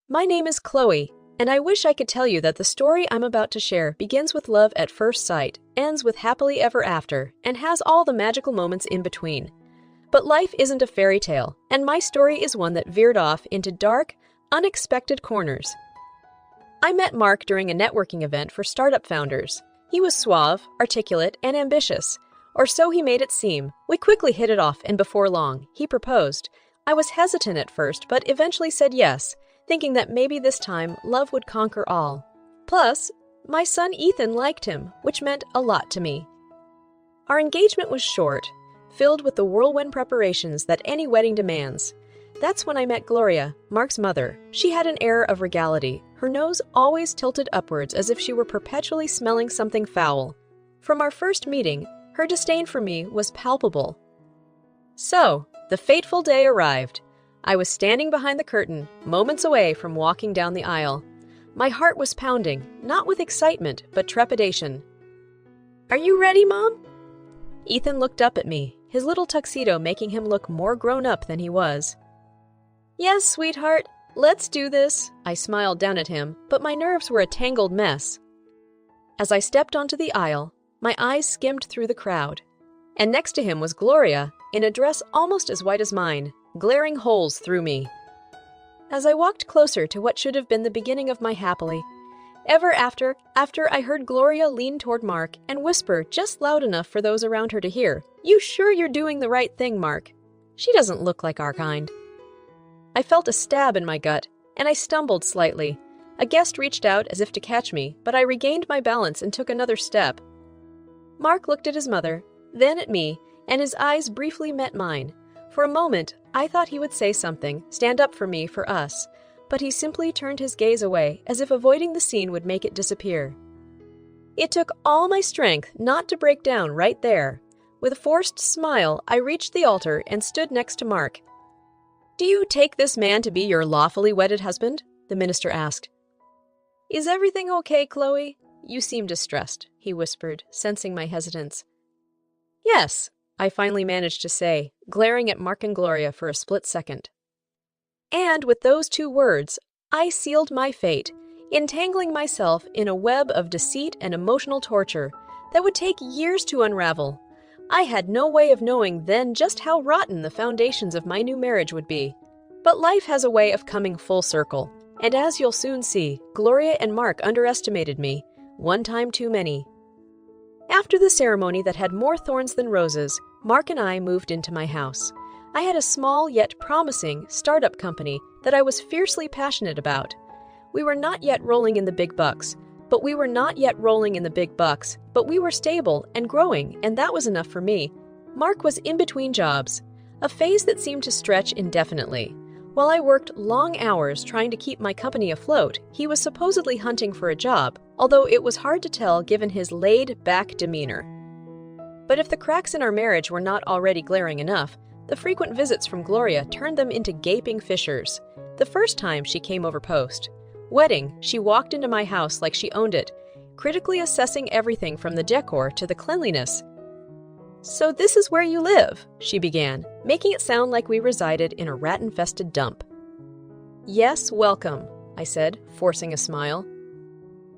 My name is Chloe, and I wish I could tell you that the story I'm about to share begins with love at first sight, ends with happily ever after, and has all the magical moments in between. But life isn't a fairy tale, and my story is one that veered off into dark, unexpected corners. I met Mark during a networking event for startup founders. He was suave, articulate, and ambitious, or so he made it seem. We quickly hit it off, and before long, he proposed. I was hesitant at first, but eventually said yes, thinking that maybe this time love would conquer all. Plus, my son Ethan liked him, which meant a lot to me. Our engagement was short, filled with the whirlwind preparations that any wedding demands. That's when I met Gloria, Mark's mother. She had an air of regality, her nose always tilted upwards as if she were perpetually smelling something foul. From our first meeting, her disdain for me was palpable. So, the fateful day arrived. I was standing behind the curtain, moments away from walking down the aisle. My heart was pounding, not with excitement, but trepidation. "Are you ready, Mom?" Ethan looked up at me, his little tuxedo making him look more grown up than he was. "Yes, sweetheart, let's do this." I smiled down at him, but my nerves were a tangled mess. As I stepped onto the aisle, my eyes skimmed through the crowd. And next to him was Gloria, in a dress almost as white as mine, glaring holes through me. As I walked closer to what should have been the beginning of my happily ever after I heard Gloria lean toward Mark and whisper just loud enough for those around her to hear, "You sure you're doing the right thing, Mark? She doesn't look like our kind." I felt a stab in my gut, and I stumbled slightly. A guest reached out as if to catch me, but I regained my balance and took another step. Mark looked at his mother, then at me, and his eyes briefly met mine. For a moment, I thought he would say something, stand up for me, for us, but he simply turned his gaze away as if avoiding the scene would make it disappear. It took all my strength not to break down right there. With a forced smile, I reached the altar and stood next to Mark. "Do you take this man to be your lawfully wedded husband?" the minister asked. "Is everything okay, Chloe? You seem distressed," he whispered, sensing my hesitance. "Yes," I finally managed to say, glaring at Mark and Gloria for a split second. And with those two words, I sealed my fate, entangling myself in a web of deceit and emotional torture that would take years to unravel. I had no way of knowing then just how rotten the foundations of my new marriage would be. But life has a way of coming full circle, and as you'll soon see, Gloria and Mark underestimated me, one time too many. After the ceremony that had more thorns than roses, Mark and I moved into my house. I had a small yet promising startup company that I was fiercely passionate about. We were not yet rolling in the big bucks, but we were stable and growing, and that was enough for me. Mark was in between jobs, a phase that seemed to stretch indefinitely. While I worked long hours trying to keep my company afloat, he was supposedly hunting for a job, although it was hard to tell given his laid-back demeanor. But if the cracks in our marriage were not already glaring enough, the frequent visits from Gloria turned them into gaping fissures. The first time she came over post wedding, she walked into my house like she owned it, critically assessing everything from the decor to the cleanliness. "So this is where you live," she began, making it sound like we resided in a rat-infested dump. "Yes, welcome," I said, forcing a smile.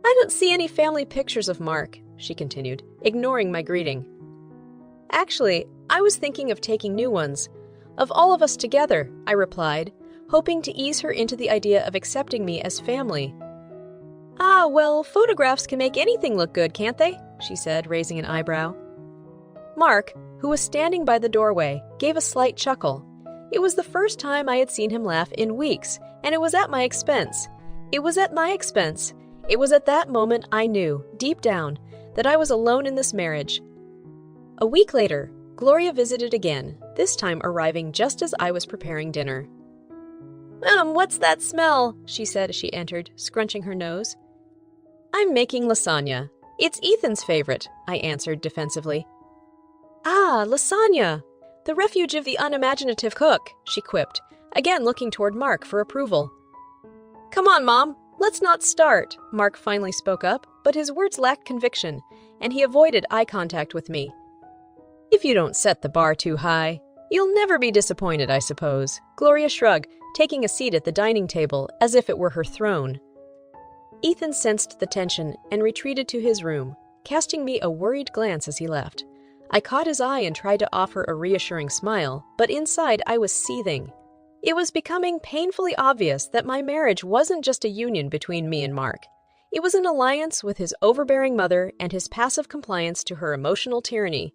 "I don't see any family pictures of Mark," she continued, ignoring my greeting. "Actually, I was thinking of taking new ones. Of all of us together," I replied, hoping to ease her into the idea of accepting me as family. "Ah, well, photographs can make anything look good, can't they?" she said, raising an eyebrow. Mark, who was standing by the doorway, gave a slight chuckle. It was the first time I had seen him laugh in weeks, and it was at my expense. It was at that moment I knew, deep down, that I was alone in this marriage. A week later, Gloria visited again, this time arriving just as I was preparing dinner. What's that smell?" she said as she entered, scrunching her nose. "I'm making lasagna. It's Ethan's favorite," I answered defensively. "Ah, lasagna! The refuge of the unimaginative cook," she quipped, again looking toward Mark for approval. "Come on, Mom, let's not start," Mark finally spoke up, but his words lacked conviction, and he avoided eye contact with me. "If you don't set the bar too high, you'll never be disappointed, I suppose," Gloria shrugged, taking a seat at the dining table as if it were her throne. Ethan sensed the tension and retreated to his room, casting me a worried glance as he left. I caught his eye and tried to offer a reassuring smile, but inside I was seething. It was becoming painfully obvious that my marriage wasn't just a union between me and Mark. It was an alliance with his overbearing mother and his passive compliance to her emotional tyranny.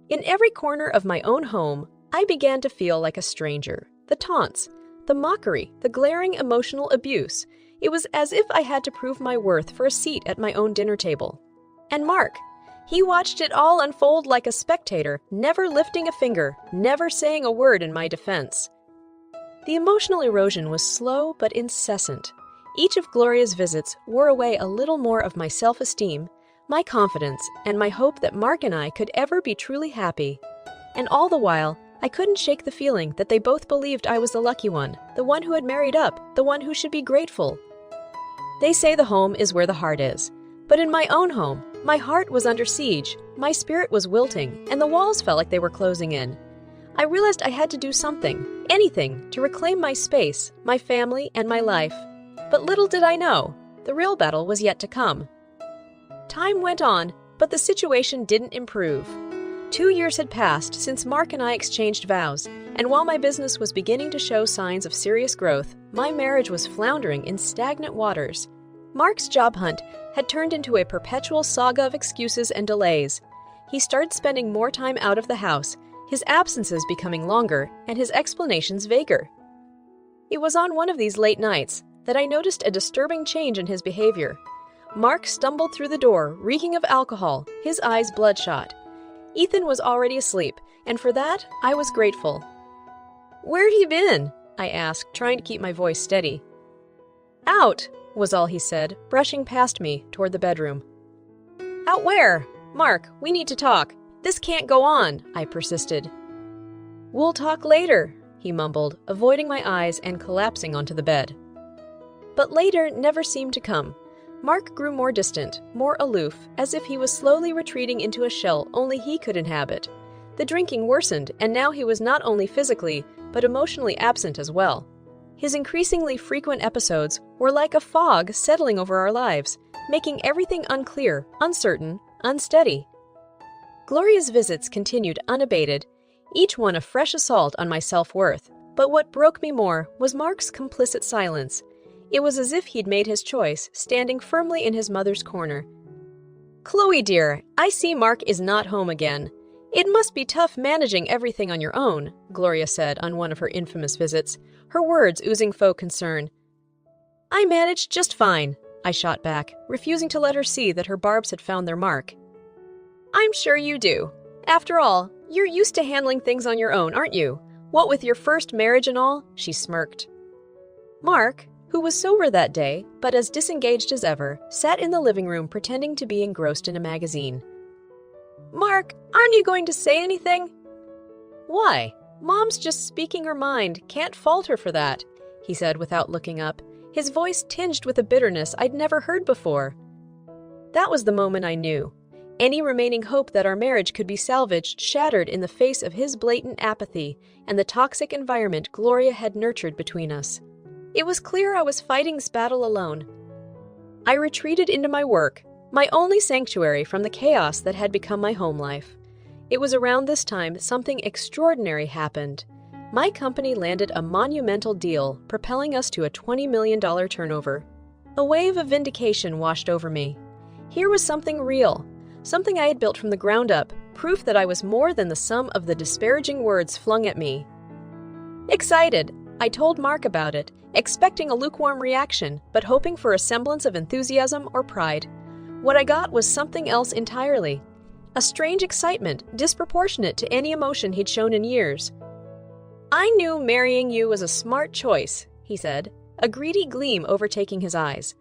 In every corner of my own home, I began to feel like a stranger. The taunts, the mockery, the glaring emotional abuse. It was as if I had to prove my worth for a seat at my own dinner table. And Mark, he watched it all unfold like a spectator, never lifting a finger, never saying a word in my defense. The emotional erosion was slow but incessant. Each of Gloria's visits wore away a little more of my self-esteem, my confidence, and my hope that Mark and I could ever be truly happy. And all the while, I couldn't shake the feeling that they both believed I was the lucky one, the one who had married up, the one who should be grateful. They say the home is where the heart is. But in my own home, my heart was under siege, my spirit was wilting, and the walls felt like they were closing in. I realized I had to do something, anything, to reclaim my space, my family, and my life. But little did I know, the real battle was yet to come. Time went on, but the situation didn't improve. 2 years had passed since Mark and I exchanged vows, and while my business was beginning to show signs of serious growth, my marriage was floundering in stagnant waters. Mark's job hunt had turned into a perpetual saga of excuses and delays. He started spending more time out of the house, his absences becoming longer and his explanations vaguer. It was on one of these late nights that I noticed a disturbing change in his behavior. Mark stumbled through the door, reeking of alcohol, his eyes bloodshot. Ethan was already asleep, and for that, I was grateful. "Where'd he been?" I asked, trying to keep my voice steady. "Out," was all he said, brushing past me toward the bedroom. "Out where? Mark, we need to talk. This can't go on," I persisted. "We'll talk later," he mumbled, avoiding my eyes and collapsing onto the bed. But later never seemed to come. Mark grew more distant, more aloof, as if he was slowly retreating into a shell only he could inhabit. The drinking worsened, and now he was not only physically, but emotionally absent as well. His increasingly frequent episodes were like a fog settling over our lives, making everything unclear, uncertain, unsteady. Gloria's visits continued unabated, each one a fresh assault on my self-worth. But what broke me more was Mark's complicit silence. It was as if he'd made his choice, standing firmly in his mother's corner. "Chloe, dear, I see Mark is not home again. It must be tough managing everything on your own," Gloria said on one of her infamous visits, her words oozing faux concern. "I managed just fine," I shot back, refusing to let her see that her barbs had found their mark. "I'm sure you do. After all, you're used to handling things on your own, aren't you? What with your first marriage and all?" she smirked. Mark, who was sober that day, but as disengaged as ever, sat in the living room pretending to be engrossed in a magazine. "Mark, aren't you going to say anything?" "Why? Mom's just speaking her mind. Can't fault her for that," he said without looking up, his voice tinged with a bitterness I'd never heard before. That was the moment I knew. Any remaining hope that our marriage could be salvaged shattered in the face of his blatant apathy and the toxic environment Gloria had nurtured between us. It was clear I was fighting this battle alone. I retreated into my work, my only sanctuary from the chaos that had become my home life. It was around this time something extraordinary happened. My company landed a monumental deal, propelling us to a $20 million turnover. A wave of vindication washed over me. Here was something real, something I had built from the ground up, proof that I was more than the sum of the disparaging words flung at me. Excited, I told Mark about it, expecting a lukewarm reaction, but hoping for a semblance of enthusiasm or pride. What I got was something else entirely. A strange excitement, disproportionate to any emotion he'd shown in years. "I knew marrying you was a smart choice," he said, a greedy gleam overtaking his eyes.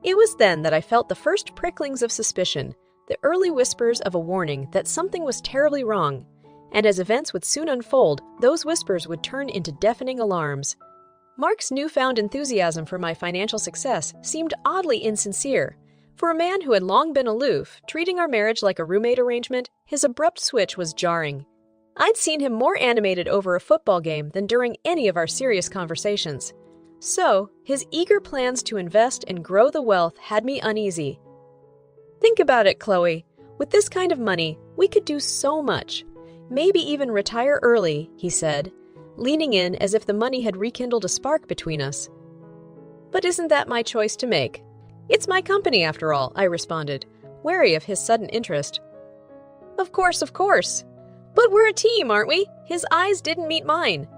It was then that I felt the first pricklings of suspicion, the early whispers of a warning that something was terribly wrong. And as events would soon unfold, those whispers would turn into deafening alarms. Mark's newfound enthusiasm for my financial success seemed oddly insincere. For a man who had long been aloof, treating our marriage like a roommate arrangement, his abrupt switch was jarring. I'd seen him more animated over a football game than during any of our serious conversations. So, his eager plans to invest and grow the wealth had me uneasy. Think about it, Chloe. With this kind of money, we could do so much. Maybe even retire early, he said, leaning in as if the money had rekindled a spark between us. But isn't that my choice to make? It's my company, after all, I responded, wary of his sudden interest. Of course, of course. But we're a team, aren't we? His eyes didn't meet mine.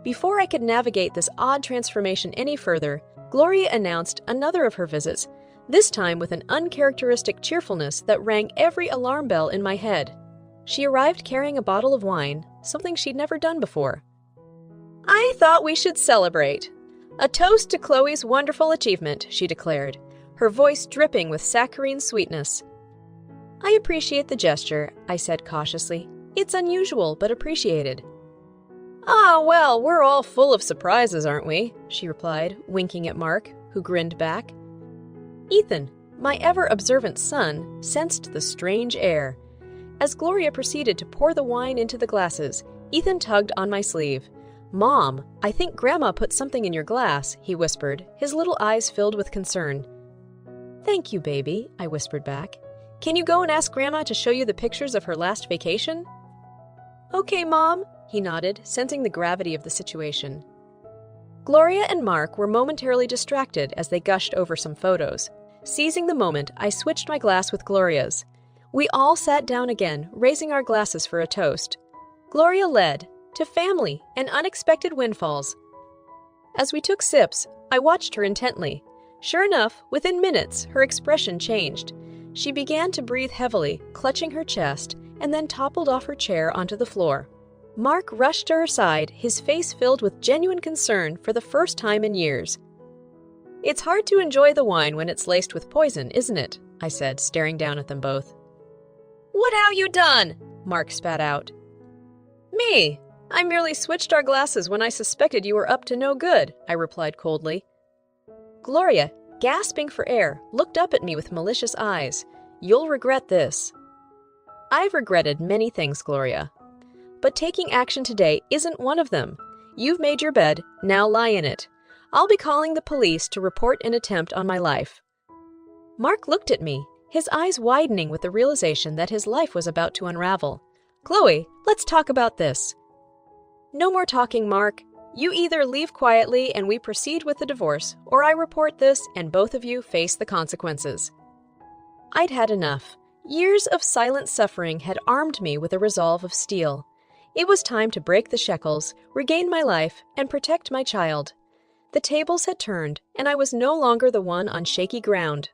Before I could navigate this odd transformation any further, Gloria announced another of her visits, this time with an uncharacteristic cheerfulness that rang every alarm bell in my head. She arrived carrying a bottle of wine, something she'd never done before. I thought we should celebrate. A toast to Chloe's wonderful achievement, she declared, her voice dripping with saccharine sweetness. I appreciate the gesture, I said cautiously. It's unusual, but appreciated. Ah, well, we're all full of surprises, aren't we? She replied, winking at Mark, who grinned back. Ethan, my ever-observant son, sensed the strange air. As Gloria proceeded to pour the wine into the glasses, Ethan tugged on my sleeve. Mom, I think Grandma put something in your glass, he whispered, his little eyes filled with concern. Thank you, baby, I whispered back. Can you go and ask Grandma to show you the pictures of her last vacation? Okay, Mom, he nodded, sensing the gravity of the situation. Gloria and Mark were momentarily distracted as they gushed over some photos. Seizing the moment, I switched my glass with Gloria's. We all sat down again, raising our glasses for a toast. Gloria led, to family and unexpected windfalls. As we took sips, I watched her intently. Sure enough, within minutes, her expression changed. She began to breathe heavily, clutching her chest, and then toppled off her chair onto the floor. Mark rushed to her side, his face filled with genuine concern for the first time in years. It's hard to enjoy the wine when it's laced with poison, isn't it? I said, staring down at them both. What have you done? Mark spat out. Me? I merely switched our glasses when I suspected you were up to no good, I replied coldly. Gloria, gasping for air, looked up at me with malicious eyes. You'll regret this. I've regretted many things, Gloria. But taking action today isn't one of them. You've made your bed, now lie in it. I'll be calling the police to report an attempt on my life. Mark looked at me, his eyes widening with the realization that his life was about to unravel. Chloe, let's talk about this. No more talking, Mark. You either leave quietly and we proceed with the divorce, or I report this and both of you face the consequences. I'd had enough. Years of silent suffering had armed me with a resolve of steel. It was time to break the shackles, regain my life, and protect my child. The tables had turned, and I was no longer the one on shaky ground.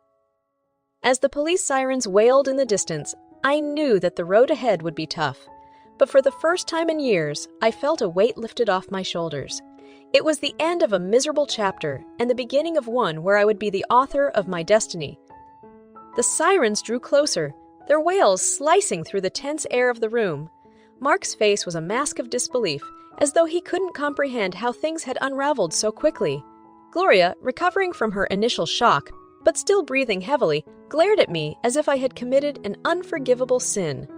As the police sirens wailed in the distance, I knew that the road ahead would be tough. But for the first time in years, I felt a weight lifted off my shoulders. It was the end of a miserable chapter and the beginning of one where I would be the author of my destiny. The sirens drew closer, their wails slicing through the tense air of the room. Mark's face was a mask of disbelief, as though he couldn't comprehend how things had unraveled so quickly. Gloria, recovering from her initial shock, but still breathing heavily, glared at me as if I had committed an unforgivable sin.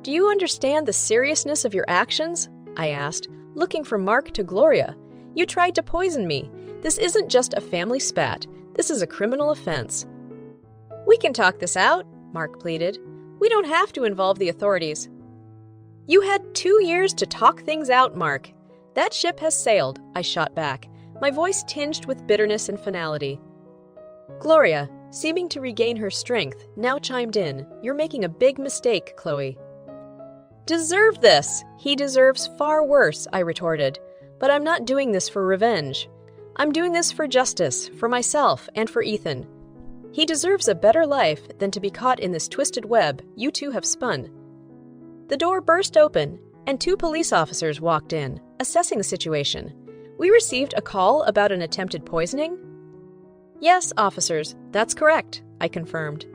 Do you understand the seriousness of your actions? I asked, looking from Mark to Gloria. You tried to poison me. This isn't just a family spat. This is a criminal offense. We can talk this out, Mark pleaded. We don't have to involve the authorities. You had 2 years to talk things out, Mark. That ship has sailed, I shot back, my voice tinged with bitterness and finality. Gloria, seeming to regain her strength, now chimed in. You're making a big mistake, Chloe. Deserve this! He deserves far worse, I retorted. But I'm not doing this for revenge. I'm doing this for justice, for myself, and for Ethan. He deserves a better life than to be caught in this twisted web you two have spun. The door burst open, and 2 police officers walked in, assessing the situation. We received a call about an attempted poisoning? Yes, officers, that's correct, I confirmed.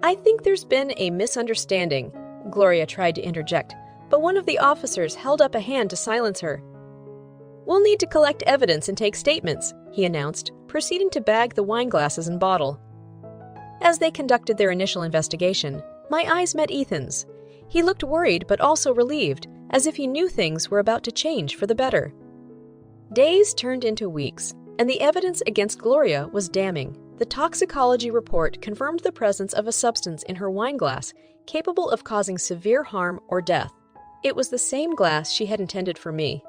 I think there's been a misunderstanding, Gloria tried to interject, but one of the officers held up a hand to silence her. We'll need to collect evidence and take statements, he announced, proceeding to bag the wine glasses and bottle. As they conducted their initial investigation, my eyes met Ethan's. He looked worried but also relieved, as if he knew things were about to change for the better. Days turned into weeks, and the evidence against Gloria was damning. The toxicology report confirmed the presence of a substance in her wine glass capable of causing severe harm or death. It was the same glass she had intended for me.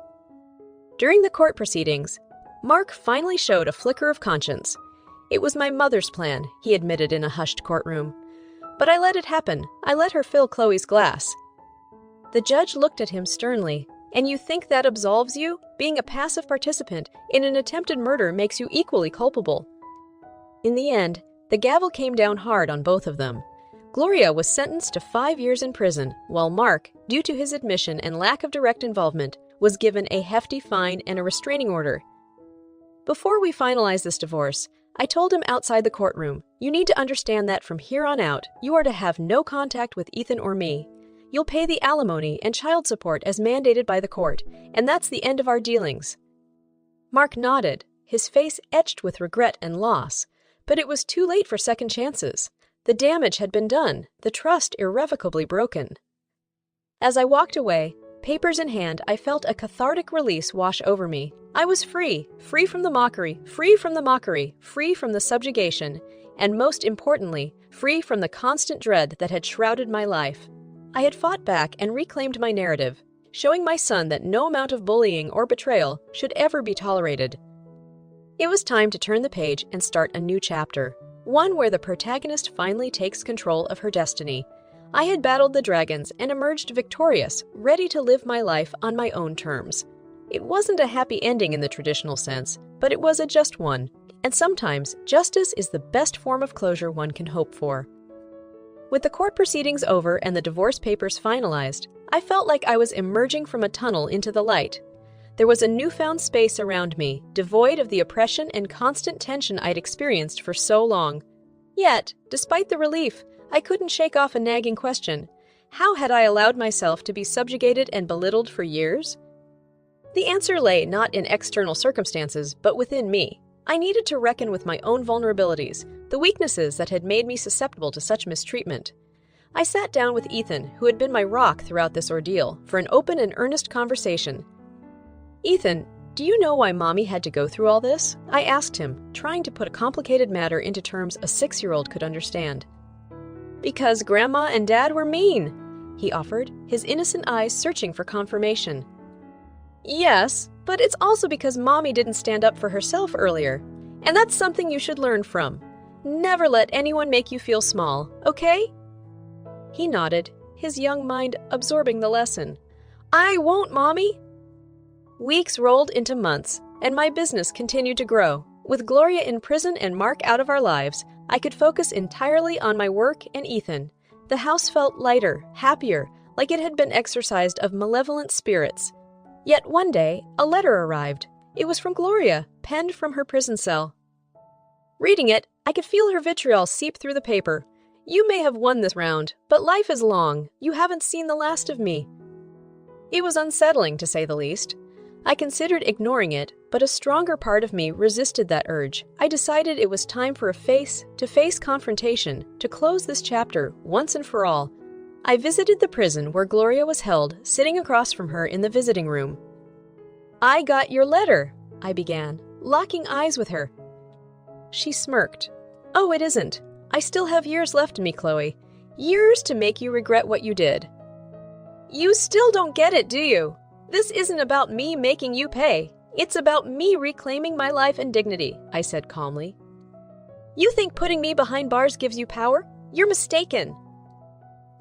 During the court proceedings, Mark finally showed a flicker of conscience. It was my mother's plan, he admitted in a hushed courtroom. But I let it happen. I let her fill Chloe's glass. The judge looked at him sternly. And you think that absolves you? Being a passive participant in an attempted murder makes you equally culpable. In the end, the gavel came down hard on both of them. Gloria was sentenced to 5 years in prison, while Mark, due to his admission and lack of direct involvement, was given a hefty fine and a restraining order. Before we finalized this divorce, I told him outside the courtroom, "You need to understand that from here on out, you are to have no contact with Ethan or me. You'll pay the alimony and child support as mandated by the court, and that's the end of our dealings." Mark nodded, his face etched with regret and loss. But it was too late for second chances. The damage had been done, the trust irrevocably broken. As I walked away, papers in hand, I felt a cathartic release wash over me. I was free, free from the mockery, free from the mockery, free from the subjugation, and most importantly, free from the constant dread that had shrouded my life. I had fought back and reclaimed my narrative, showing my son that no amount of bullying or betrayal should ever be tolerated. It was time to turn the page and start a new chapter, one where the protagonist finally takes control of her destiny. I had battled the dragons and emerged victorious, ready to live my life on my own terms. It wasn't a happy ending in the traditional sense, but it was a just one, and sometimes justice is the best form of closure one can hope for. With the court proceedings over and the divorce papers finalized, I felt like I was emerging from a tunnel into the light. There was a newfound space around me, devoid of the oppression and constant tension I'd experienced for so long. Yet, despite the relief, I couldn't shake off a nagging question. How had I allowed myself to be subjugated and belittled for years? The answer lay not in external circumstances, but within me. I needed to reckon with my own vulnerabilities, the weaknesses that had made me susceptible to such mistreatment. I sat down with Ethan, who had been my rock throughout this ordeal, for an open and earnest conversation. "Ethan, do you know why Mommy had to go through all this?" I asked him, trying to put a complicated matter into terms a 6-year-old could understand. "Because Grandma and Dad were mean," he offered, his innocent eyes searching for confirmation. "Yes, but it's also because Mommy didn't stand up for herself earlier. And that's something you should learn from. Never let anyone make you feel small, okay?" He nodded, his young mind absorbing the lesson. "I won't, Mommy!" Weeks rolled into months, and my business continued to grow. With Gloria in prison and Mark out of our lives, I could focus entirely on my work and Ethan. The house felt lighter, happier, like it had been exorcised of malevolent spirits. Yet one day, a letter arrived. It was from Gloria, penned from her prison cell. Reading it, I could feel her vitriol seep through the paper. "You may have won this round, but life is long. You haven't seen the last of me." It was unsettling, to say the least. I considered ignoring it, but a stronger part of me resisted that urge. I decided it was time for a face-to-face confrontation to close this chapter once and for all. I visited the prison where Gloria was held, sitting across from her in the visiting room. "I got your letter," I began, locking eyes with her. She smirked. "Oh, it isn't. I still have years left in me, Chloe. Years to make you regret what you did." "You still don't get it, do you? This isn't about me making you pay. It's about me reclaiming my life and dignity," I said calmly. "You think putting me behind bars gives you power? You're mistaken."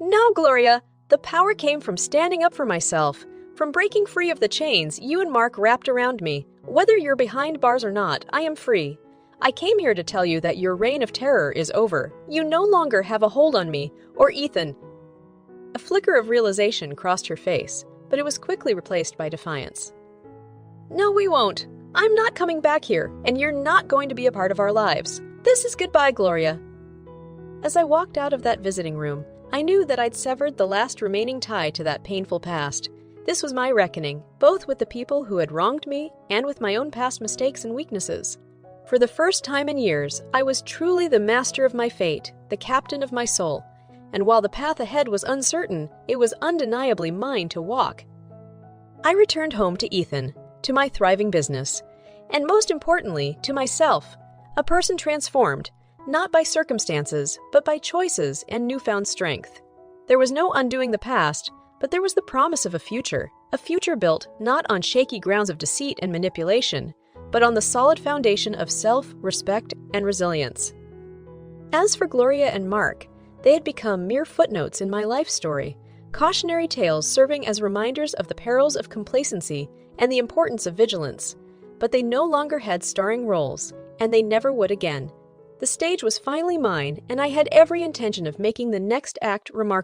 "No, Gloria. The power came from standing up for myself, from breaking free of the chains you and Mark wrapped around me. Whether you're behind bars or not, I am free. I came here to tell you that your reign of terror is over. You no longer have a hold on me, or Ethan." A flicker of realization crossed her face, but it was quickly replaced by defiance. "No, we won't. I'm not coming back here, and you're not going to be a part of our lives. This is goodbye, Gloria." As I walked out of that visiting room, I knew that I'd severed the last remaining tie to that painful past. This was my reckoning, both with the people who had wronged me and with my own past mistakes and weaknesses. For the first time in years, I was truly the master of my fate, the captain of my soul, and while the path ahead was uncertain, it was undeniably mine to walk. I returned home to Ethan, to my thriving business, and most importantly, to myself, a person transformed, not by circumstances, but by choices and newfound strength. There was no undoing the past, but there was the promise of a future built not on shaky grounds of deceit and manipulation, but on the solid foundation of self-respect and resilience. As for Gloria and Mark, they had become mere footnotes in my life story, cautionary tales serving as reminders of the perils of complacency and the importance of vigilance. But they no longer had starring roles, and they never would again. The stage was finally mine, and I had every intention of making the next act remarkable.